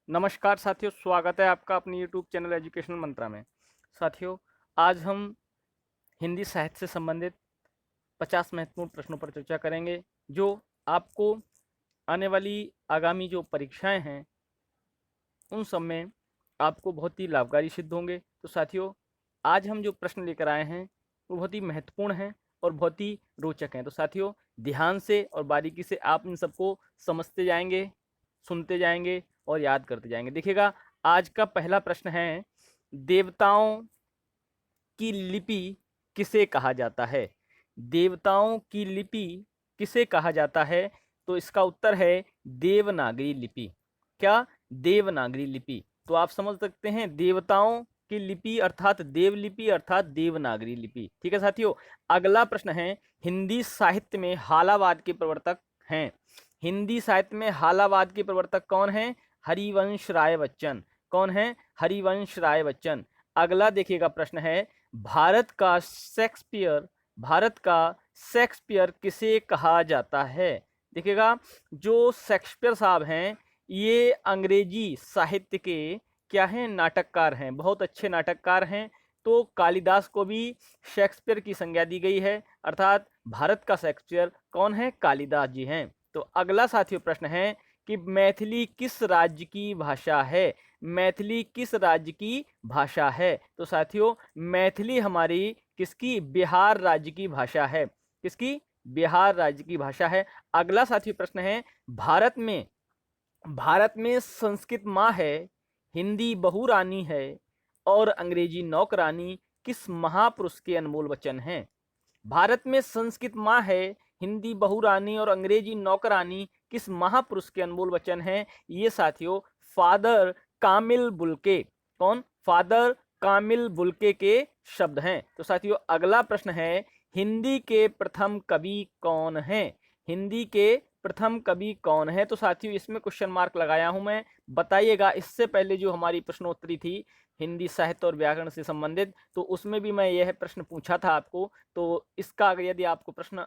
नमस्कार साथियों, स्वागत है आपका अपने यूट्यूब चैनल एजुकेशनल मंत्रा में। साथियों, आज हम हिंदी साहित्य से संबंधित 50 महत्वपूर्ण प्रश्नों पर चर्चा करेंगे, जो आपको आने वाली आगामी जो परीक्षाएं हैं उन सब में आपको बहुत ही लाभकारी सिद्ध होंगे। तो साथियों, आज हम जो प्रश्न लेकर आए हैं वो बहुत ही महत्वपूर्ण हैं और बहुत ही रोचक हैं। तो साथियों, ध्यान से और बारीकी से आप इन सबको समझते जाएंगे, सुनते जाएंगे और याद करते जाएंगे। देखिएगा, आज का पहला प्रश्न है, देवताओं की लिपि किसे कहा जाता है? देवताओं की लिपि किसे कहा जाता है? तो इसका उत्तर है देवनागरी लिपि। क्या? देवनागरी लिपि। तो आप समझ सकते हैं, देवताओं की लिपि अर्थात देवलिपि अर्थात देवनागरी लिपि। ठीक है साथियों, अगला प्रश्न है, हिंदी साहित्य में हालावाद के प्रवर्तक हैं। हिंदी साहित्य में हालावाद के प्रवर्तक कौन हैं? हरिवंश राय बच्चन। कौन है? हरिवंश राय बच्चन। अगला देखिएगा प्रश्न है, भारत का शेक्सपियर किसे कहा जाता है? देखिएगा, जो शेक्सपियर साहब हैं ये अंग्रेजी साहित्य के क्या हैं? नाटककार हैं, बहुत अच्छे नाटककार हैं। तो कालिदास को भी शेक्सपियर की संज्ञा दी गई है, अर्थात भारत का शेक्सपियर कौन है? कालिदास जी हैं। तो अगला साथियों प्रश्न है कि मैथिली किस राज्य की भाषा है? मैथिली किस राज्य की भाषा है? तो साथियों, मैथिली हमारी किसकी? बिहार राज्य की भाषा है। किसकी? बिहार राज्य की भाषा है। अगला साथियों प्रश्न है, भारत में संस्कृत माँ है, हिंदी बहुरानी है और अंग्रेजी नौकरानी किस महापुरुष के अनमोल वचन हैं? भारत में संस्कृत माँ है, हिंदी बहुरानी और अंग्रेजी नौकरानी किस महापुरुष के अनमोल वचन हैं? ये साथियों फादर कामिल बुल्के। कौन? फादर कामिल बुल्के के शब्द हैं। तो साथियों, अगला प्रश्न है, हिंदी के प्रथम कवि कौन हैं? हिंदी के प्रथम कवि कौन है? तो साथियों, इसमें क्वेश्चन मार्क लगाया हूं मैं, बताइएगा। इससे पहले जो हमारी प्रश्नोत्तरी थी हिंदी साहित्य और व्याकरण से संबंधित, तो उसमें भी मैं यह प्रश्न पूछा था आपको। तो इसका यदि आपको प्रश्न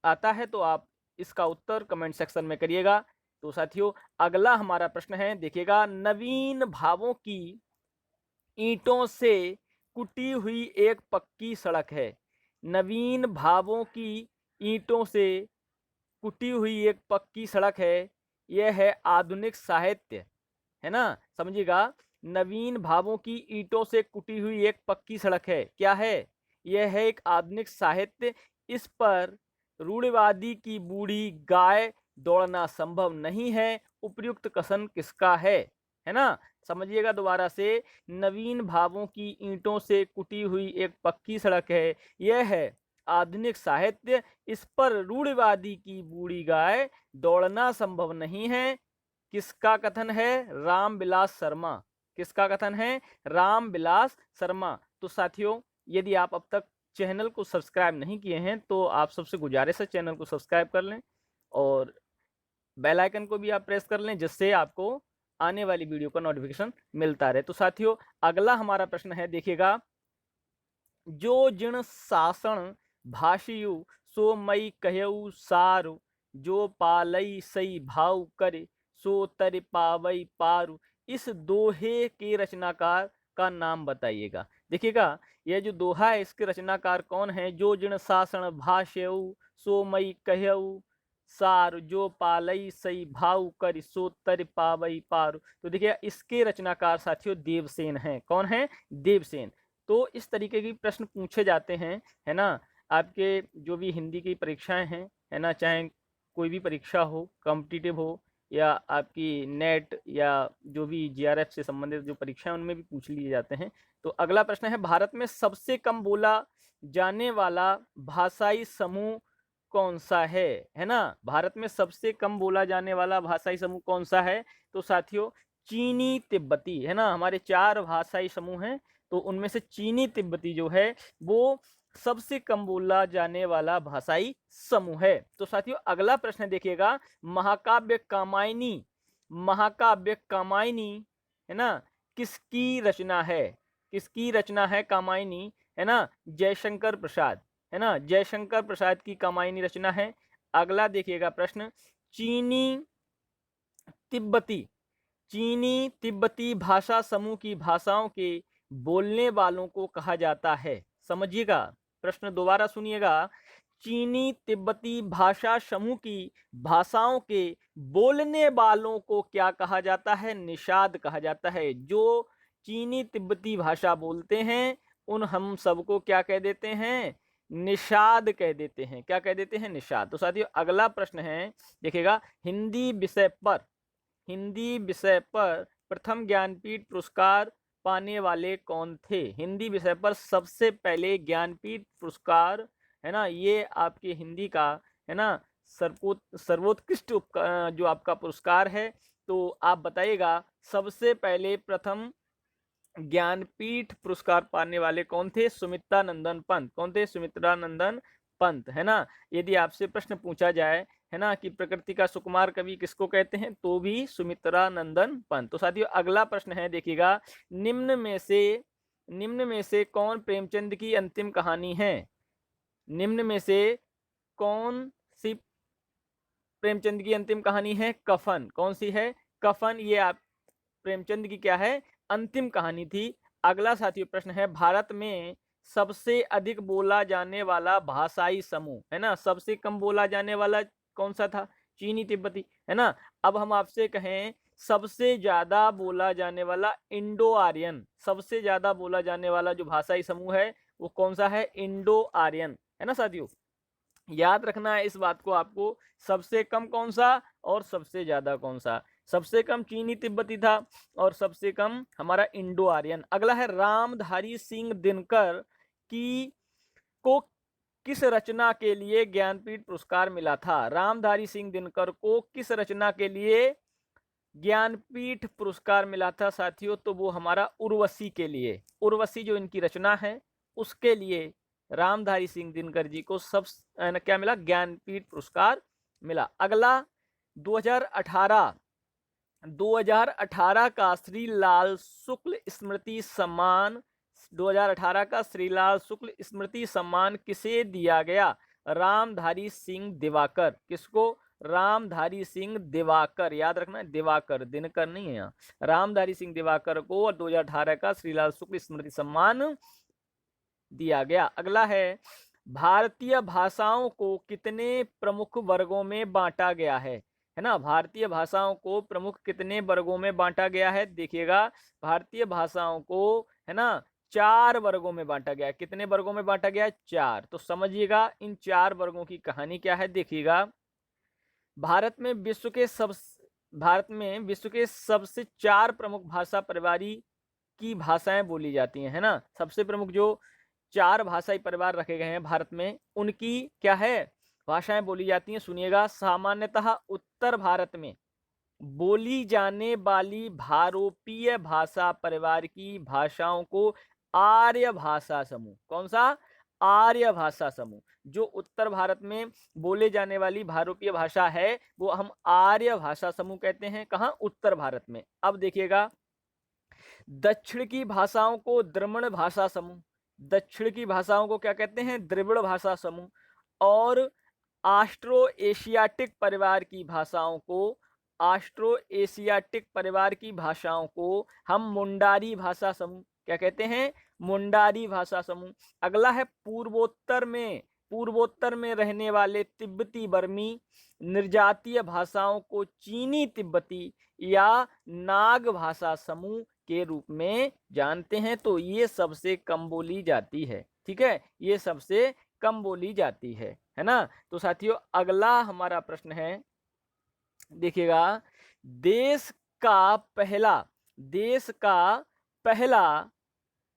आता है तो आप इसका उत्तर कमेंट सेक्शन में करिएगा। तो साथियों, अगला हमारा प्रश्न है, देखिएगा, नवीन भावों की ईंटों से कुटी हुई एक पक्की सड़क है। नवीन भावों की ईंटों से कुटी हुई एक पक्की सड़क है, यह है आधुनिक साहित्य। है ना? समझिएगा, नवीन भावों की ईंटों से कुटी हुई एक पक्की सड़क है, क्या है? यह है एक आधुनिक साहित्य। इस पर रूढ़िवादी की बूढ़ी गाय दौड़ना संभव नहीं है, उपयुक्त कथन किसका है ना? समझिएगा दोबारा से, नवीन भावों की ईंटों से कुटी हुई एक पक्की सड़क है, यह है आधुनिक साहित्य। इस पर रूढ़िवादी की बूढ़ी गाय दौड़ना संभव नहीं है, किसका कथन है? रामविलास शर्मा। किसका कथन है? रामविलास शर्मा। तो साथियों, यदि आप अब तक चैनल को सब्सक्राइब नहीं किए हैं तो आप सबसे गुजारिश है चैनल को सब्सक्राइब कर लें और बेल आइकन को भी आप प्रेस कर लें, जिससे आपको आने वाली वीडियो का नोटिफिकेशन मिलता रहे। तो साथियों, अगला हमारा प्रश्न है, देखिएगा, जो जिन शासन भाषियु सो मई कहऊ सारु, जो पालई सई भाव करे सो तर पावई पारु, इस दोहे के रचनाकार का नाम बताइएगा। देखिएगा, यह जो दोहा है इसके रचनाकार कौन है? जो जिन शासन भाष्यऊ सो मई कहऊ सार, जो पालई सई भाव कर सो तर पावई पारु। तो देखिए, इसके रचनाकार साथियों देवसेन हैं। कौन है? देवसेन। तो इस तरीके की प्रश्न पूछे जाते हैं, है ना? आपके जो भी हिंदी की परीक्षाएं हैं, है ना, चाहे कोई भी परीक्षा हो, कॉम्पिटिटिव हो या आपकी नेट या जो भी जीआरएफ से संबंधित जो परीक्षाएं उनमें भी पूछ लिए जाते हैं। तो अगला प्रश्न है, भारत में सबसे कम बोला जाने वाला भाषाई समूह कौन सा है ना? भारत में सबसे कम बोला जाने वाला भाषाई समूह कौन सा है? तो साथियों, चीनी तिब्बती, है ना? हमारे 4 भाषाई समूह हैं, तो उनमें से चीनी तिब्बती जो है वो सबसे कम बोला जाने वाला भाषाई समूह है। तो साथियों, अगला प्रश्न देखिएगा, महाकाव्य कामायनी, है ना, किसकी रचना है? किसकी रचना है कामायनी? है ना? जयशंकर प्रसाद। है ना? जयशंकर प्रसाद की कामायनी रचना है। अगला देखिएगा प्रश्न, चीनी तिब्बती चीनी तिब्बती भाषा समूह की भाषाओं के बोलने वालों को कहा जाता है? समझिएगा, प्रश्न दोबारा सुनिएगा। चीनी तिब्बती भाषा समूह की भाषाओं के बोलने वालों को क्या कहा जाता है? निषाद कहा जाता है। जो चीनी तिब्बती भाषा बोलते हैं उन हम सबको क्या कह देते हैं? निषाद कह देते हैं। क्या कह देते हैं? निषाद। तो साथियों अगला प्रश्न है, देखिएगा, हिंदी विषय पर प्रथम ज्ञानपीठ पुरस्कार पाने वाले कौन थे? हिंदी विषय पर सबसे पहले ज्ञानपीठ पुरस्कार, है ना, ये आपके हिंदी का, है ना, सर्वोत्कृष्ट जो आपका पुरस्कार है। तो आप बताइएगा सबसे पहले प्रथम ज्ञानपीठ पुरस्कार पाने वाले कौन थे? सुमित्रानंदन पंत। कौन थे? सुमित्रानंदन पंत, है ना। यदि आपसे प्रश्न पूछा जाए, है ना, कि प्रकृति का सुकुमार कवि किसको कहते हैं, तो भी सुमित्रानंदन पंत। तो साथियों अगला प्रश्न है, देखिएगा, निम्न में से कौन प्रेमचंद की अंतिम कहानी है? निम्न में से कौन सी प्रेमचंद की अंतिम कहानी है? कफन। कौन सी है? कफन। ये आप प्रेमचंद की क्या है? अंतिम कहानी थी। अगला साथियों प्रश्न है, भारत में सबसे अधिक बोला जाने वाला भाषाई समूह, है ना, सबसे कम बोला जाने वाला कौन सा था? चीनी तिब्बती, है ना। अब हम आपसे कहें सबसे ज्यादा बोला जाने वाला इंडो आर्यन, सबसे ज्यादा बोला जाने वाला जो भाषाई समूह है वो कौन सा है? इंडो आर्यन, है ना साथियों। याद रखना है इस बात को आपको, सबसे कम कौन सा और सबसे ज्यादा कौन सा। सबसे कम चीनी तिब्बती था और सबसे कम हमारा इंडो आर्यन। अगला है, रामधारी सिंह दिनकर की को किस रचना के लिए ज्ञानपीठ पुरस्कार मिला था? रामधारी सिंह दिनकर को किस रचना के लिए ज्ञानपीठ पुरस्कार मिला था साथियों? तो वो हमारा उर्वशी के लिए, उर्वशी जो इनकी रचना है उसके लिए रामधारी सिंह दिनकर जी को क्या मिला? ज्ञानपीठ पुरस्कार मिला। अगला 2018 का श्री लाल शुक्ल स्मृति सम्मान, 2018 का श्री लाल शुक्ल स्मृति सम्मान किसे दिया गया? रामधारी सिंह दिवाकर। किसको? रामधारी सिंह दिवाकर। याद रखना, दिवाकर, दिनकर नहीं है यहाँ। रामधारी सिंह दिवाकर को 2018 का श्रीलाल शुक्ल स्मृति सम्मान दिया गया। अगला है, भारतीय भाषाओं को कितने प्रमुख वर्गों में बांटा गया है ना। भारतीय भाषाओं को प्रमुख कितने वर्गों में बांटा गया है? देखिएगा, भारतीय भाषाओं को, है ना, 4 वर्गों में बांटा गया है। कितने वर्गों में बांटा गया है? 4। तो समझिएगा इन 4 वर्गों की कहानी क्या है। देखिएगा, भारत में विश्व के सबसे 4 प्रमुख भाषा परिवारी की भाषाएं बोली जाती हैं, है ना। सबसे प्रमुख जो 4 भाषाई परिवार रखे गए हैं भारत में, उनकी क्या है? भाषाएं बोली जाती हैं। सुनिएगा, सामान्यतः उत्तर भारत में बोली जाने वाली भारोपीय भाषा परिवार की भाषाओं को आर्य भाषा समूह, कौन सा? आर्य भाषा समूह। जो उत्तर भारत में बोले जाने वाली भारोपीय भाषा है वो हम आर्य भाषा समूह कहते हैं। कहाँ? उत्तर भारत में। अब देखिएगा, दक्षिण की भाषाओं को द्रविड़ भाषा समूह, दक्षिण की भाषाओं को क्या कहते हैं? द्रविड़ भाषा समूह। और ऑस्ट्रो एशियाटिक परिवार की भाषाओं को, ऑस्ट्रो एशियाटिक परिवार की भाषाओं को हम मुंडारी भाषा समूह क्या कहते हैं? मुंडारी भाषा समूह। अगला है, पूर्वोत्तर में रहने वाले तिब्बती बर्मी निर्जातीय भाषाओं को चीनी तिब्बती या नाग भाषा समूह के रूप में जानते हैं। तो ये सबसे कम बोली जाती है, ठीक है, ये सबसे कम बोली जाती है ना। तो साथियों अगला हमारा प्रश्न है, देखिएगा, देश का पहला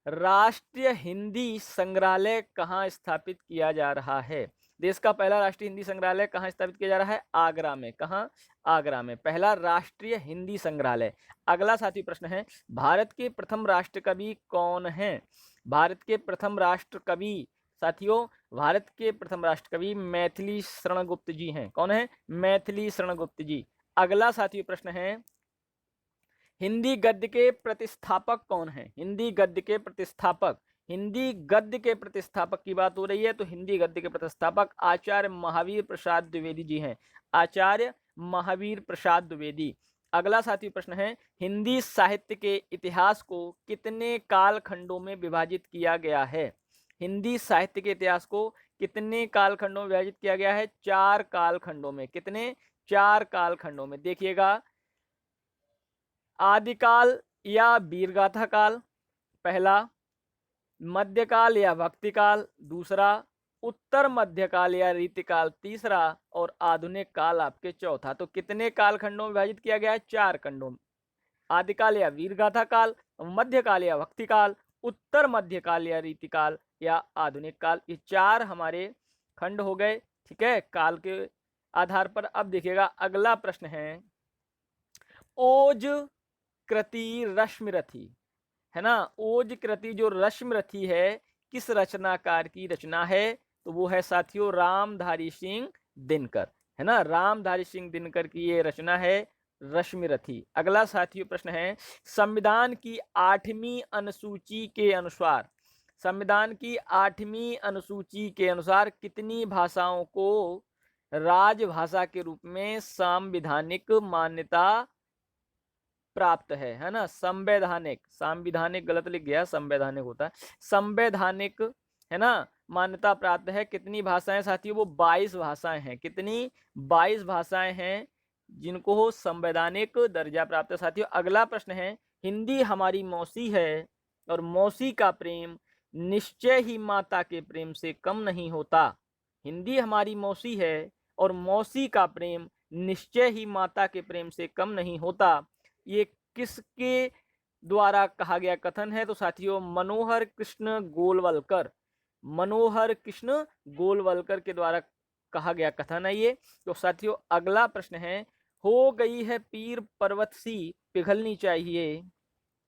राष्ट्रीय हिंदी संग्रहालय कहाँ स्थापित किया जा रहा है? देश का पहला राष्ट्रीय हिंदी संग्रहालय कहाँ स्थापित किया जा रहा है? आगरा में। कहाँ? आगरा में पहला राष्ट्रीय हिंदी संग्रहालय। अगला साथी प्रश्न है, भारत के प्रथम राष्ट्रकवि कौन है? भारत के प्रथम राष्ट्रकवि साथियों, भारत के प्रथम राष्ट्रकवि मैथिली शरण गुप्त जी हैं। कौन है? मैथिली शरण गुप्त जी। अगला साथियों प्रश्न है, हिंदी गद्य के प्रतिस्थापक कौन है? हिंदी गद्य के प्रतिस्थापक, हिंदी गद्य के प्रतिस्थापक की बात हो रही है तो हिंदी गद्य के प्रतिस्थापक आचार्य महावीर प्रसाद द्विवेदी जी हैं। आचार्य महावीर प्रसाद द्विवेदी। अगला साथी प्रश्न है, हिंदी साहित्य के इतिहास को कितने कालखंडों में विभाजित किया गया है? हिंदी साहित्य के इतिहास को कितने कालखंडों में विभाजित किया गया है? 4 कालखंडों में। कितने? 4 कालखंडों में। देखिएगा, आदिकाल या वीरगाथा काल पहला, मध्यकाल या भक्तिकाल दूसरा, उत्तर मध्यकाल या रीतिकाल तीसरा, और आधुनिक काल आपके चौथा। तो कितने कालखंडों में विभाजित किया गया है? 4 खंडों में। आदिकाल या वीरगाथा काल, मध्यकाल या भक्तिकाल, उत्तर मध्यकाल या रीतिकाल, या आधुनिक काल। ये 4 हमारे खंड हो गए, ठीक है, काल के आधार पर। अब देखिएगा, अगला प्रश्न है, ओज कृति रश्मिरथी, है ना, ओज कृति जो रश्मिरथी है, किस रचनाकार की रचना है? तो वो है साथियों रामधारी सिंह दिनकर, है ना, रामधारी सिंह दिनकर की ये रचना है रश्मिरथी। अगला साथियों प्रश्न है, संविधान की 8वीं अनुसूची के अनुसार, संविधान की 8वीं अनुसूची के अनुसार कितनी भाषाओं को राजभाषा के रूप में संवैधानिक मान्यता प्राप्त है ना? संवैधानिक, संविधानिक गलत लिख गया, संवैधानिक होता है, संवैधानिक, है ना, मान्यता प्राप्त है। कितनी भाषाएं साथियों? वो 22 भाषाएं हैं। कितनी? 22 भाषाएं हैं जिनको संवैधानिक दर्जा प्राप्त है साथियों। अगला प्रश्न है, हिंदी हमारी मौसी है और मौसी का प्रेम निश्चय ही माता के प्रेम से कम नहीं होता। हिंदी हमारी मौसी है और मौसी का प्रेम निश्चय ही माता के प्रेम से कम नहीं होता। ये किसके द्वारा कहा गया कथन है? तो साथियों मनोहर कृष्ण गोलवलकर, मनोहर कृष्ण गोलवलकर के द्वारा कहा गया कथन है ये। तो साथियों अगला प्रश्न है, हो गई है पीर पर्वत सी पिघलनी चाहिए,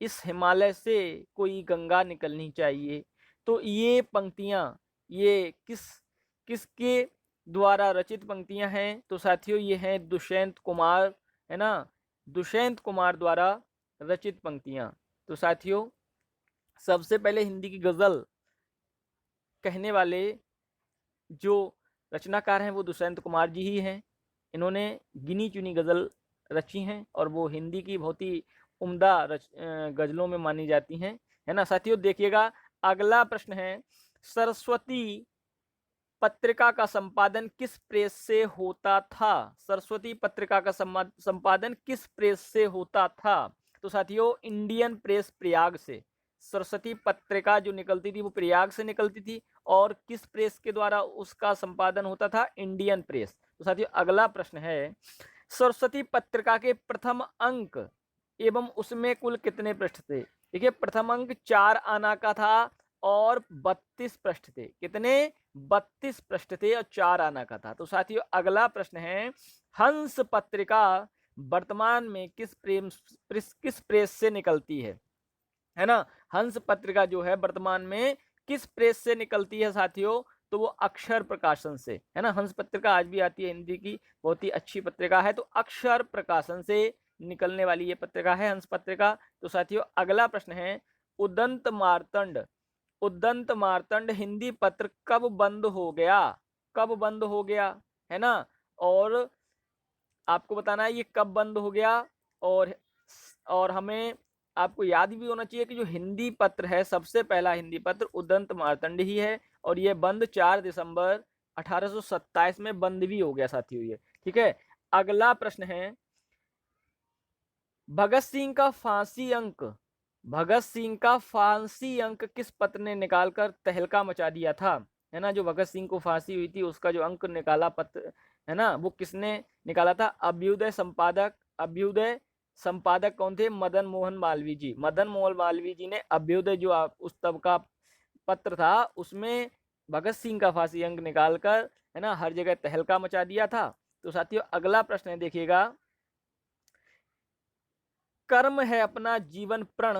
इस हिमालय से कोई गंगा निकलनी चाहिए। तो ये पंक्तियां, ये किसके द्वारा रचित पंक्तियां हैं? तो साथियों ये हैं दुष्यंत कुमार, है ना, दुष्यंत कुमार द्वारा रचित पंक्तियां। तो साथियों सबसे पहले हिंदी की गजल कहने वाले जो रचनाकार हैं वो दुष्यंत कुमार जी ही हैं। इन्होंने गिनी चुनी गजल रची हैं और वो हिंदी की बहुत ही उम्दा गजलों में मानी जाती हैं, है ना साथियों। देखिएगा अगला प्रश्न है, सरस्वती पत्रिका का संपादन किस प्रेस से होता था? सरस्वती पत्रिका का संपादन किस प्रेस से होता था? तो साथियों इंडियन प्रेस प्रयाग से। सरस्वती पत्रिका जो निकलती थी वो प्रयाग से निकलती थी, और किस प्रेस के द्वारा उसका संपादन होता था? Indian press. तो साथियों अगला प्रश्न है, सरस्वती पत्रिका के प्रथम अंक एवं उसमें कुल कितने पृष्ठ थे? देखिए प्रथम अंक 4 आना का था और 32 पृष्ठ थे। कितने? 32 पृष्ठ थे और 4 आना का था। तो साथियों अगला प्रश्न है, हंस पत्रिका वर्तमान में किस प्रेस से निकलती है ना? हंस पत्रिका जो है वर्तमान में किस प्रेस से निकलती है साथियों? तो वो अक्षर प्रकाशन से, है ना। हंस पत्रिका आज भी आती है, हिंदी की बहुत ही अच्छी पत्रिका है। तो अक्षर प्रकाशन से निकलने वाली ये पत्रिका है हंस पत्रिका। तो साथियों अगला प्रश्न है, उदंत मार्तंड, उदंत मार्तंड हिंदी पत्र कब बंद हो गया? कब बंद हो गया, है ना? और आपको बताना है ये कब बंद हो गया। और हमें आपको याद भी होना चाहिए कि जो हिंदी पत्र है, सबसे पहला हिंदी पत्र उदंत मार्तंड ही है, और ये बंद 4 दिसंबर 1827 में बंद भी हो गया साथियों ये, ठीक है। अगला प्रश्न है, भगत सिंह का फांसी अंक, भगत सिंह का फांसी अंक किस पत्र ने निकालकर तहलका मचा दिया था? है ना, जो भगत सिंह को फांसी हुई थी उसका जो अंक निकाला पत्र, है ना, वो किसने निकाला था? अभ्युदय संपादक। अभ्युदय संपादक कौन थे? मदन मोहन मालवीय जी। मदन मोहन मालवीय जी ने अभ्युदय जो उस तब का पत्र था उसमें भगत सिंह का फांसी अंक निकालकर, है ना, हर जगह तहलका मचा दिया था। तो साथियों अगला प्रश्न है, देखिएगा, कर्म है अपना जीवन प्रण,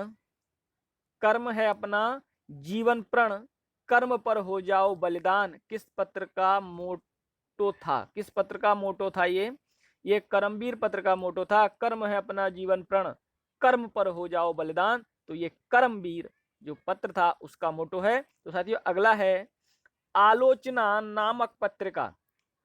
कर्म है अपना जीवन प्रण, कर्म पर हो जाओ बलिदान किस पत्र का मोटो था? किस पत्र का मोटो था? ये कर्मवीर पत्र का मोटो था। कर्म है अपना जीवन प्रण, कर्म पर हो जाओ बलिदान। तो ये कर्मवीर जो पत्र था उसका मोटो है। तो साथियों अगला है, आलोचना नामक पत्रिका,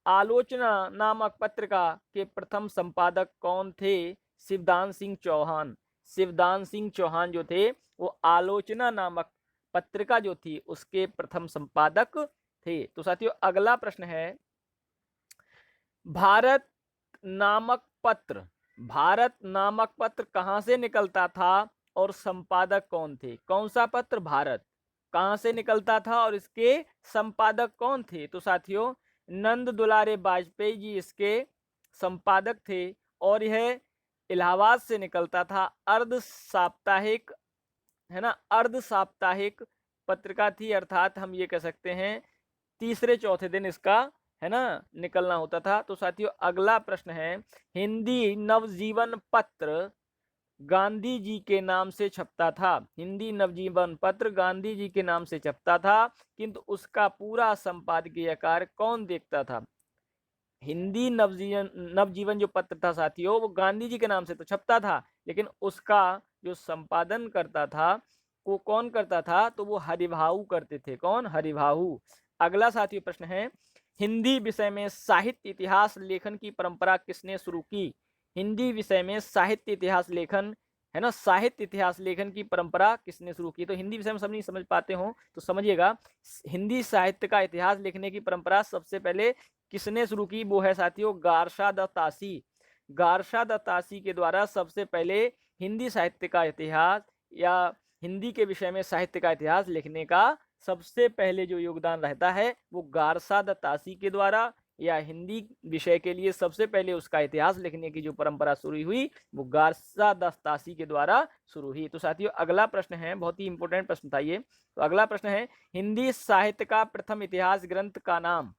आलोचना नामक पत्रिका के प्रथम संपादक कौन थे? शिवदान सिंह चौहान। शिवदान सिंह चौहान जो थे वो आलोचना नामक पत्रिका जो थी उसके प्रथम संपादक थे। तो साथियों अगला प्रश्न है, भारत नामक पत्र, भारत नामक पत्र कहां से निकलता था और संपादक कौन थे? कौन सा पत्र भारत कहां से निकलता था और इसके संपादक कौन थे? तो साथियों नंद दुलारे वाजपेयी जी इसके संपादक थे और यह इलाहाबाद से निकलता था। अर्ध साप्ताहिक, है ना, अर्ध साप्ताहिक पत्रिका थी, अर्थात हम ये कह सकते हैं तीसरे चौथे दिन इसका, है ना, निकलना होता था। तो साथियों अगला प्रश्न है, हिंदी नवजीवन पत्र गांधी जी के नाम से छपता था। हिंदी नवजीवन पत्र गांधी जी के नाम से छपता था, किंतु उसका पूरा संपादकीय कार्य कौन देखता था? हिंदी नवजीवन नवजीवन जो पत्र था साथियों वो गांधी जी के नाम से तो छपता था, लेकिन उसका जो संपादन करता था वो कौन करता था? तो वो हरिभाऊ करते थे। कौन? हरिभाऊ। अगला साथियों प्रश्न है, हिंदी विषय में साहित्य इतिहास लेखन की परंपरा किसने शुरू की? हिंदी विषय में साहित्य इतिहास लेखन, है ना, साहित्य इतिहास लेखन की परंपरा किसने शुरू की? तो हिंदी विषय में सब नहीं समझ पाते हो तो समझिएगा, हिंदी साहित्य का इतिहास लिखने की परंपरा सबसे पहले किसने शुरू की? वो है साथियों गारशा द तासी। गारशा द तासी के द्वारा सबसे पहले हिंदी साहित्य का इतिहास या हिंदी के विषय में साहित्य का इतिहास लिखने का सबसे पहले जो योगदान रहता है वो गारशा द तासी के द्वारा, या हिंदी विषय के लिए सबसे पहले उसका इतिहास लिखने की जो परंपरा शुरू हुई वो गारशा द तासी के द्वारा शुरू हुई। तो साथियों अगला प्रश्न है, बहुत ही इंपॉर्टेंट प्रश्न था ये। तो अगला प्रश्न है, हिंदी साहित्य का प्रथम इतिहास ग्रंथ का नाम?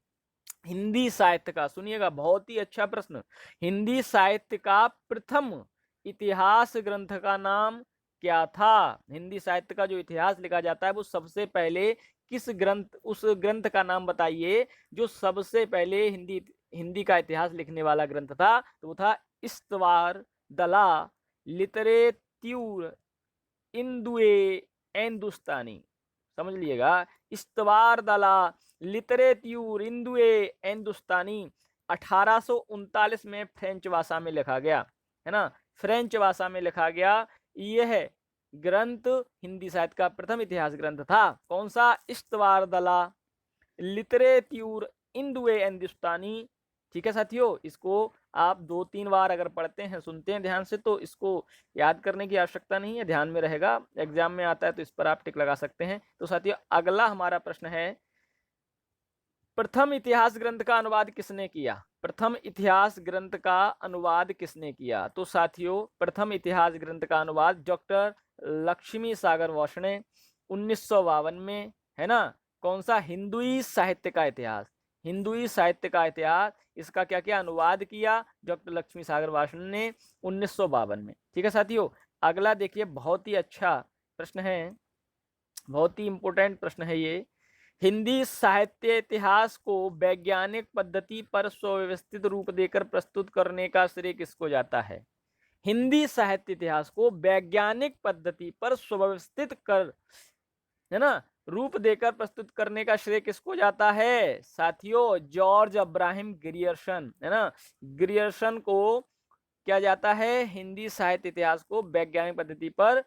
हिंदी साहित्य का, सुनिएगा बहुत ही अच्छा प्रश्न, हिंदी साहित्य का प्रथम इतिहास ग्रंथ का नाम क्या था? हिंदी साहित्य का जो इतिहास लिखा जाता है वो सबसे पहले किस ग्रंथ, उस ग्रंथ का नाम बताइए जो सबसे पहले हिंदी हिंदी का इतिहास लिखने वाला ग्रंथ था? तो वो था इस्तवार दला लिटरेत्यूर इंदुए एंदुस्तानी। समझ लीजिएगा, इस्तवार दला लिटरेत्यूर इंदुए एंदुस्तानी 1839 में फ्रेंच भाषा में लिखा गया, है ना, फ्रेंच भाषा में लिखा गया। यह ग्रंथ हिंदी साहित्य का प्रथम इतिहास ग्रंथ था। कौन सा? इस्तवार दला लिटरेत्यूर इंदुए एंदुस्तानी। ठीक है साथियों, इसको आप 2-3 बार अगर पढ़ते हैं, सुनते हैं ध्यान से, तो इसको याद करने की आवश्यकता नहीं है, ध्यान में रहेगा, एग्जाम में आता है तो इस पर आप टिक लगा सकते हैं। तो साथियों अगला हमारा प्रश्न है, प्रथम इतिहास ग्रंथ का अनुवाद किसने किया? प्रथम इतिहास ग्रंथ का अनुवाद किसने किया? तो साथियों प्रथम इतिहास ग्रंथ का अनुवाद डॉक्टर लक्ष्मी सागर वार्ष्णेय 1952 में, है ना। कौन सा? हिंदुई साहित्य का इतिहास, हिंदुई साहित्य का इतिहास, इसका क्या क्या अनुवाद किया डॉक्टर लक्ष्मी सागर वार्ष्णेय ने 1952 में। ठीक है साथियों, अगला देखिए, बहुत ही अच्छा प्रश्न है, बहुत ही इंपॉर्टेंट प्रश्न है ये, हिंदी साहित्य इतिहास को वैज्ञानिक पद्धति पर सुव्यवस्थित रूप देकर प्रस्तुत करने का श्रेय किसको जाता है? हिंदी साहित्य इतिहास को वैज्ञानिक पद्धति पर सुव्यवस्थित कर, है ना, रूप देकर प्रस्तुत करने का श्रेय किसको जाता है? साथियों जॉर्ज अब्राहम ग्रियर्सन, है ना, ग्रियर्सन को क्या जाता है? हिंदी साहित्य इतिहास को वैज्ञानिक पद्धति पर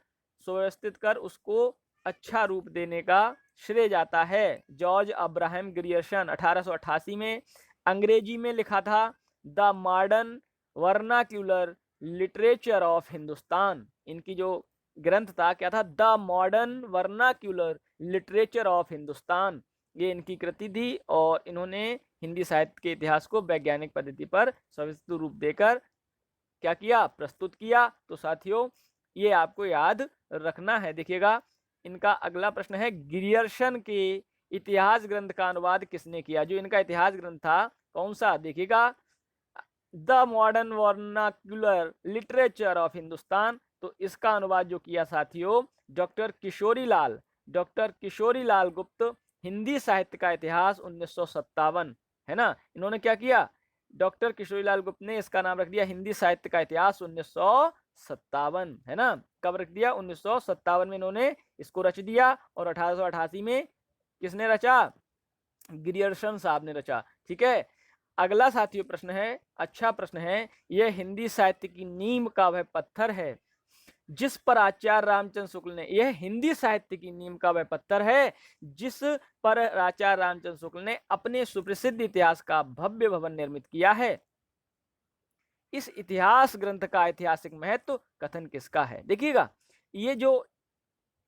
सुव्यवस्थित कर उसको अच्छा रूप देने का श्रेय जाता है। जॉर्ज अब्राहम ग्रियर्सन 1888 में अंग्रेजी में लिखा था the modern vernacular literature of Hindustan. इनकी जो ग्रंथ था क्या था? The modern vernacular literature of Hindustan, ये इनकी कृति थी और इन्होंने हिंदी साहित्य के इतिहास को वैज्ञानिक पद्धति पर सुव्यवस्थित रूप देकर क्या किया? प्रस्तुत किया। तो साथियों ये आपको याद रखना है। देखिएगा, इनका अगला प्रश्न है, ग्रियर्सन के इतिहास ग्रंथ का अनुवाद किसने किया? जो इनका इतिहास ग्रंथ था कौन सा? देखिएगा, the modern vernacular literature of Hindustan, तो इसका अनुवाद जो किया साथियों डॉक्टर किशोरी लाल, डॉक्टर किशोरी लाल गुप्त, हिंदी साहित्य का इतिहास 1957, है ना। इन्होंने क्या किया? डॉक्टर किशोरी लाल गुप्त ने इसका नाम रख दिया हिंदी साहित्य का इतिहास 1957, है ना। कब रख दिया? 1957 में इन्होंने इसको रच दिया और 1888 में किसने रचा? ग्रियर्सन साहब ने रचा। ठीक है, अगला साथियों प्रश्न है, अच्छा प्रश्न है, यह हिंदी साहित्य की नींव का वह पत्थर है जिस पर आचार्य रामचंद्र शुक्ल ने, यह हिंदी साहित्य की नींव का वह पत्थर है जिस पर आचार्य रामचंद्र शुक्ल ने अपने सुप्रसिद्ध इतिहास का भव्य भवन निर्मित किया है। इस इतिहास ग्रंथ का ऐतिहासिक महत्व कथन किसका है? देखिएगा, ये जो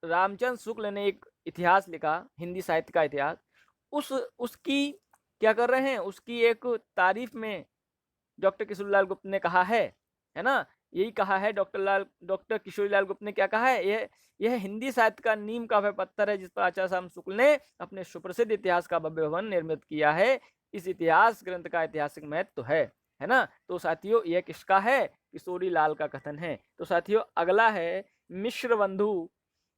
रामचंद्र शुक्ल ने एक इतिहास लिखा, हिंदी साहित्य का इतिहास, उसकी क्या कर रहे हैं, उसकी एक तारीफ में डॉक्टर किशोरीलाल गुप्त ने कहा है ना? यही कहा है डॉक्टर किशोरीलाल गुप्त ने, क्या कहा है? यह हिंदी साहित्य का नींव का वह पत्थर है जिस पर आचार्य रामचंद्र शुक्ल ने अपने सुप्रसिद्ध इतिहास का भव्य भवन निर्मित किया है। इस इतिहास ग्रंथ का ऐतिहासिक महत्व तो है ना? तो साथियों यह किसका है? किशोरीलाल का कथन है। तो साथियों अगला है, मिश्र बंधु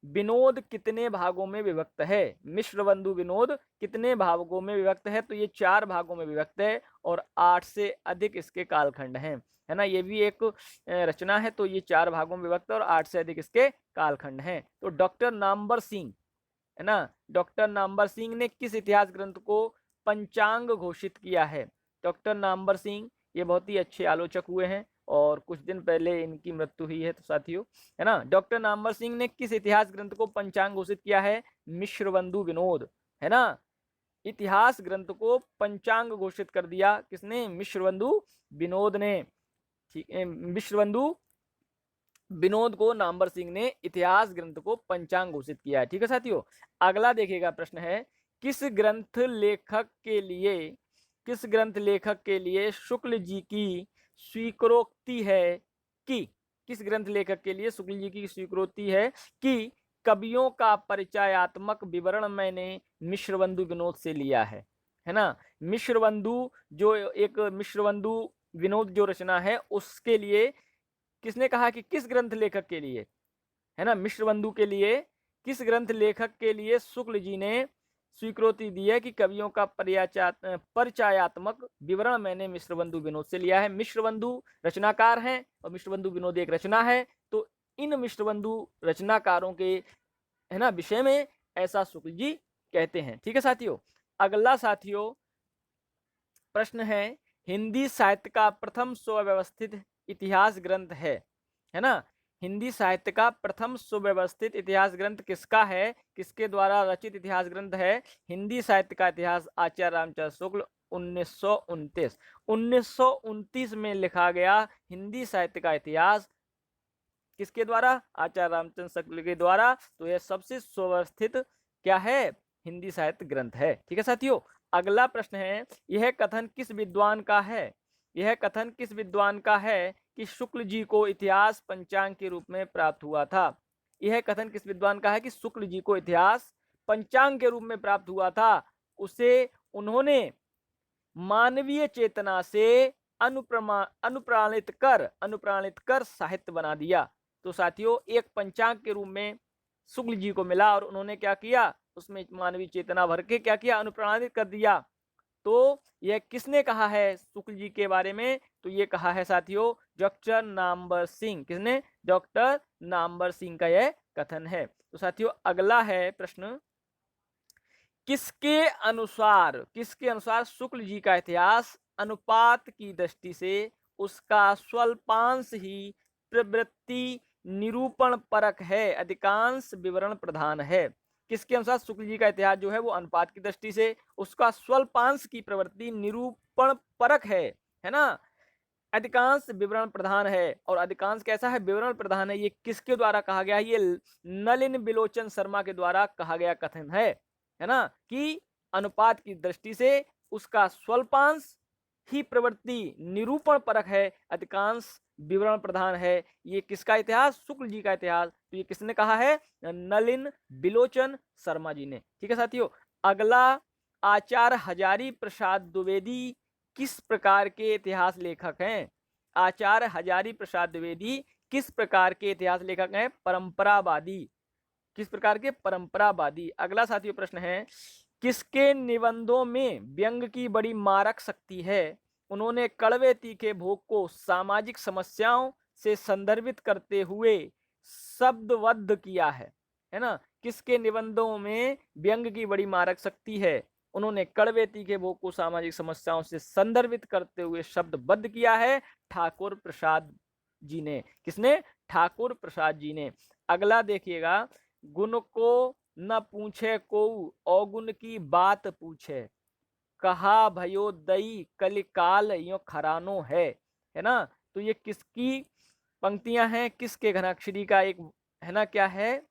विनोद कितने भागों में विभक्त है? मिश्र बंधु विनोद कितने भागों में विभक्त है? तो ये 4 भागों में विभक्त है और 8 से अधिक इसके कालखंड हैं, है ना? ये भी एक रचना है, तो ये 4 भागों में विभक्त है और 8 से अधिक इसके कालखंड हैं। तो डॉक्टर नामवर सिंह, है ना, डॉक्टर नामवर सिंह ने किस इतिहास ग्रंथ को पंचांग घोषित किया है? डॉक्टर नामवर सिंह ये बहुत ही अच्छे आलोचक हुए हैं और कुछ दिन पहले इनकी मृत्यु हुई है, तो साथियों, है ना, डॉक्टर नामवर सिंह ने किस इतिहास ग्रंथ को पंचांग घोषित किया है? मिश्रबंधु विनोद, है ना, इतिहास ग्रंथ को पंचांग घोषित कर दिया किसने? मिश्रबंधु विनोद ने। ठीक है, मिश्रबंधु विनोद को नामवर सिंह ने इतिहास ग्रंथ को पंचांग घोषित किया है। ठीक है साथियों, अगला देखिएगा प्रश्न है, किस ग्रंथ लेखक के लिए शुक्ल जी की स्वीकृति है कि, किस ग्रंथ लेखक के लिए शुक्ल जी की स्वीकृति है कि कवियों का परिचयात्मक विवरण मैंने मिश्रबंधु विनोद से लिया है ना? मिश्रबंधु जो एक मिश्रबंधु विनोद जो रचना है उसके लिए किसने कहा कि किस ग्रंथ लेखक के लिए, है ना, मिश्रबंधु के लिए, किस ग्रंथ लेखक के लिए शुक्ल जी ने स्वीकृति दी है कि कवियों का परिचयात्मक विवरण मैंने मिश्रबंधु विनोद से लिया है। मिश्रबंधु रचनाकार हैं और मिश्रबंधु विनोद एक रचना है, तो इन मिश्रबंधु रचनाकारों के, है ना, विषय में ऐसा शुक्ल जी कहते हैं। ठीक है साथियों, अगला साथियों प्रश्न है, हिंदी साहित्य का प्रथम सुव्यवस्थित इतिहास ग्रंथ है ना? हिंदी साहित्य का प्रथम सुव्यवस्थित इतिहास ग्रंथ किसका है? किसके द्वारा रचित इतिहास ग्रंथ है? हिंदी साहित्य का इतिहास आचार्य रामचंद्र शुक्ल 1929 में लिखा गया हिंदी साहित्य का इतिहास किसके द्वारा? आचार्य रामचंद्र शुक्ल के द्वारा। तो यह सबसे सुव्यवस्थित क्या है? हिंदी साहित्य ग्रंथ है। ठीक है साथियों, अगला प्रश्न है, यह कथन किस विद्वान का है? यह कथन किस विद्वान का है कि शुक्ल जी को इतिहास पंचांग के रूप में प्राप्त हुआ था? यह कथन किस विद्वान का है कि शुक्ल जी को इतिहास पंचांग के रूप में प्राप्त हुआ था? उसे उन्होंने मानवीय चेतना से अनुप्राणित कर साहित्य बना दिया। तो साथियों एक पंचांग के रूप में शुक्ल जी को मिला और उन्होंने क्या किया? उसमें मानवीय चेतना भर के क्या किया? अनुप्राणित कर दिया। तो यह किसने कहा है शुक्ल जी के बारे में? तो ये कहा है साथियों डॉक्टर नामवर सिंह। किसने? डॉक्टर नामवर सिंह का यह कथन है। तो साथियों अगला है प्रश्न, किसके अनुसार शुक्ल जी का इतिहास अनुपात की दृष्टि से उसका स्वल्पांश ही प्रवृत्ति निरूपण परक है, अधिकांश विवरण प्रधान है? किसके अनुसार शुक्ल जी का इतिहास जो है वो अनुपात की दृष्टि से उसका स्वल्पांश की प्रवृत्ति निरूपण परक है ना, अधिकांश विवरण प्रधान है। और अधिकांश कैसा है? विवरण प्रधान है। ये किसके द्वारा कहा गया है? ये नलिन बिलोचन शर्मा के द्वारा कहा गया कथन है ना, कि अनुपात की दृष्टि से उसका स्वल्पांश ही प्रवृत्ति निरूपण परक है, अधिकांश विवरण प्रधान है। ये किसका इतिहास? शुक्ल जी का इतिहास। तो ये किसने कहा है? नलिन बिलोचन शर्मा जी ने। ठीक है साथियों, अगला, आचार्य हजारी प्रसाद द्विवेदी किस प्रकार के इतिहास लेखक हैं? आचार्य हजारी प्रसाद द्विवेदी किस प्रकार के इतिहास लेखक हैं? परंपरावादी। किस प्रकार के? परंपरावादी। अगला साथियों प्रश्न है, किसके निबंधों में व्यंग की बड़ी मारक शक्ति है? उन्होंने कड़वे तीखे भोग को सामाजिक समस्याओं से संदर्भित करते हुए शब्दबद्ध किया है ना? किसके निबंधों में व्यंग की बड़ी मारक शक्ति है? उन्होंने कड़वे तीखे भोग को सामाजिक समस्याओं से संदर्भित करते हुए शब्दबद्ध किया है ठाकुर प्रसाद जी ने। किसने? ठाकुर प्रसाद जी ने। अगला देखिएगा, गुण को न पूछे को अवगुण की बात पूछे, कहा भयो दई कलिकाल यो खरानो है ना। तो ये किसकी पंक्तियां हैं? किसके घनाक्षरी का एक है ना, क्या है,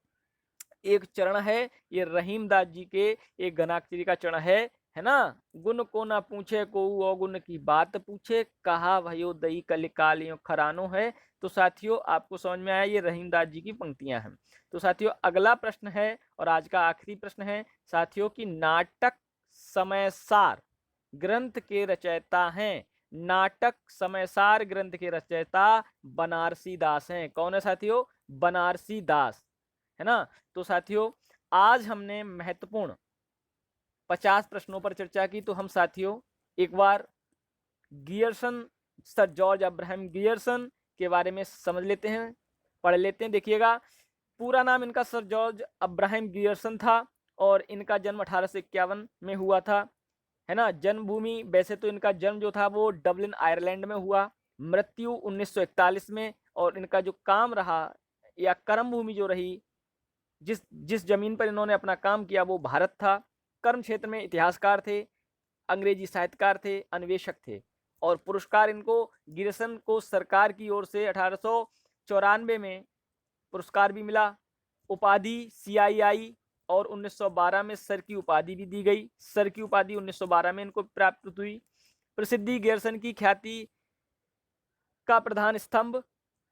एक चरण है। ये रहीमदास जी के एक घनाक्षरी का चरण है ना। गुण को ना पूछे को अवगुण की बात पूछे, कहा भयो दई कलिकाल यो खरानो है। तो साथियों आपको समझ में आया, ये रहीमदास जी की पंक्तियां हैं। तो साथियों अगला प्रश्न है और आज का आखिरी प्रश्न है साथियों की, नाटक समयसार ग्रंथ के रचयिता हैं। नाटक समयसार ग्रंथ के रचयिता बनारसी दास हैं। कौन है साथियों? बनारसी दास, है ना। तो साथियों आज हमने महत्वपूर्ण 50 प्रश्नों पर चर्चा की। तो हम साथियों एक बार Grierson, Sir George Abraham Grierson के बारे में समझ लेते हैं, पढ़ लेते हैं। देखिएगा, पूरा नाम इनका सर जॉर्ज अब्राहम गियर्सन था और इनका जन्म 1851 में हुआ था, है ना। जन्मभूमि, वैसे तो इनका जन्म जो था वो डबलिन आयरलैंड में हुआ, मृत्यु 1941 में। और इनका जो काम रहा या कर्म भूमि जो रही, जिस जिस जमीन पर इन्होंने अपना काम किया वो भारत था। कर्म क्षेत्र में इतिहासकार थे, अंग्रेजी साहित्यकार थे, अन्वेषक थे। और पुरस्कार इनको, गियर्सन को सरकार की ओर से 1894 में पुरस्कार भी मिला, उपाधि CII, और 1912 में सर की उपाधि भी दी गई। सर की उपाधि 1912 में इनको प्राप्त हुई। प्रसिद्धि गियर्सन की ख्याति का प्रधान स्तंभ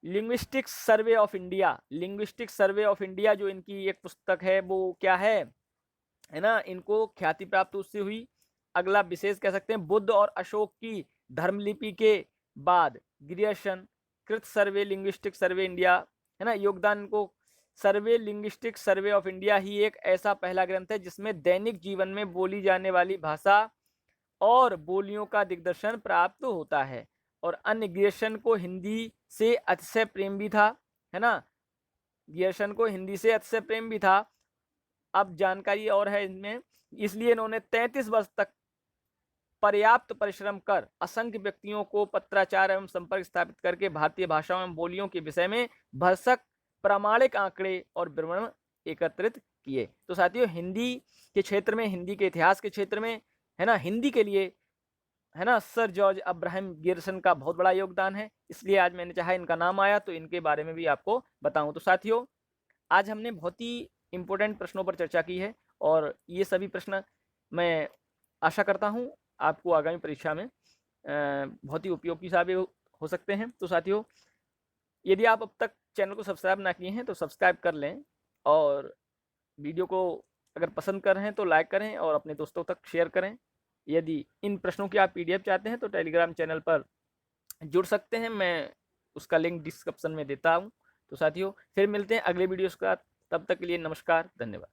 linguistics survey of India. Linguistic survey of India जो इनकी एक पुस्तक है वो क्या है ना, इनको ख्याति प्राप्त उससे हुई। अगला विशेष कह सकते हैं, बुद्ध और अशोक की धर्मलिपि के बाद ग्रियर्सन कृत सर्वे लिंग्विस्टिक सर्वे इंडिया, है ना, योगदान को। सर्वे लिंग्विस्टिक सर्वे ऑफ इंडिया ही एक ऐसा पहला ग्रंथ है जिसमें दैनिक जीवन में बोली जाने वाली भाषा और बोलियों का दिग्दर्शन प्राप्त होता है। और अन्य गियर्सन को हिंदी से अतिशय प्रेम भी था, है ना। गियर्सन को हिंदी से अतिशय प्रेम भी था। अब जानकारी और है इनमें, इसलिए इन्होंने 33 वर्ष तक पर्याप्त परिश्रम कर असंख्य व्यक्तियों को पत्राचार एवं संपर्क स्थापित करके भारतीय भाषाओं एवं बोलियों के विषय में भरसक प्रामाणिक आंकड़े और विवरण एकत्रित किए। तो साथियों हिंदी के क्षेत्र में, हिंदी के इतिहास के क्षेत्र में, है ना, हिंदी के लिए, है ना, सर जॉर्ज अब्राहम गियर्सन का बहुत बड़ा योगदान है। इसलिए आज मैंने चाहा इनका नाम आया तो इनके बारे में भी आपको बताऊं। तो साथियों आज हमने बहुत ही इंपॉर्टेंट प्रश्नों पर चर्चा की है और ये सभी प्रश्न मैं आशा करता हूं आपको आगामी परीक्षा में बहुत ही उपयोगी साबित हो सकते हैं। तो साथियों यदि आप अब तक चैनल को सब्सक्राइब ना किए हैं तो सब्सक्राइब कर लें, और वीडियो को अगर पसंद कर रहे हैं तो लाइक करें और अपने दोस्तों तक शेयर करें। यदि इन प्रश्नों की आप PDF चाहते हैं तो टेलीग्राम चैनल पर जुड़ सकते हैं, मैं उसका लिंक डिस्क्रिप्शन में देता हूं। तो साथियों फिर मिलते हैं अगले वीडियोस का, तब तक के लिए नमस्कार, धन्यवाद।